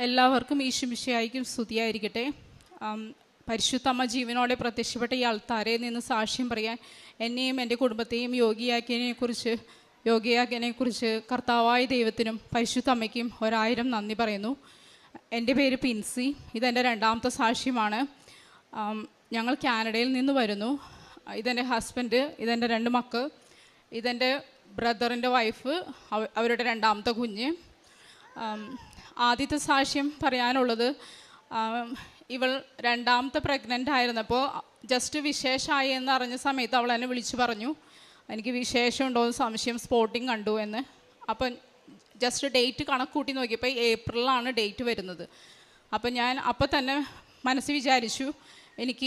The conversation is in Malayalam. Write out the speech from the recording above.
എല്ലാവർക്കും ഈശുമിശിഹായ്ക്കും സ്തുതിയായിരിക്കട്ടെ. പരിശുദ്ധമ്മ ജീവനോടെ പ്രത്യക്ഷപ്പെട്ട ഈ അൾത്താരയിൽ നിന്ന് സാക്ഷ്യം പറയാൻ എന്നെയും എൻ്റെ കുടുംബത്തെയും യോഗ്യയാക്കിയതിനെക്കുറിച്ച് കർത്താവായ ദൈവത്തിനും പരിശുദ്ധ അമ്മയ്ക്കും 1000 നന്ദി പറയുന്നു. എൻ്റെ പേര് പിൻസി. ഇതെൻ്റെ രണ്ടാമത്തെ സാക്ഷ്യമാണ്. ഞങ്ങൾ കാനഡയിൽ നിന്ന് വരുന്നു. ഇതെൻ്റെ ഹസ്ബൻഡ്, ഇതെൻ്റെ 2 മക്കൾ, ഇതെൻ്റെ ബ്രദറിൻ്റെ വൈഫ്, അവരുടെ രണ്ടാമത്തെ കുഞ്ഞ്. ആദ്യത്തെ സാക്ഷ്യം പറയാനുള്ളത്, ഇവൾ രണ്ടാമത്തെ പ്രഗ്നൻ്റ് ആയിരുന്നപ്പോൾ ജസ്റ്റ് വിശേഷമായി എന്ന് അറിഞ്ഞ സമയത്ത് അവൾ എന്നെ വിളിച്ചു പറഞ്ഞു, എനിക്ക് വിശേഷമുണ്ടോ എന്ന് സംശയം, സ്പോട്ടിങ് കണ്ടു എന്ന്. അപ്പം ജസ്റ്റ് ഡേറ്റ് കണക്കൂട്ടി നോക്കിയപ്പോൾ ഏപ്രിലാണ് ഡേറ്റ് വരുന്നത്. അപ്പം ഞാൻ അപ്പം തന്നെ മനസ്സിൽ വിചാരിച്ചു, എനിക്ക്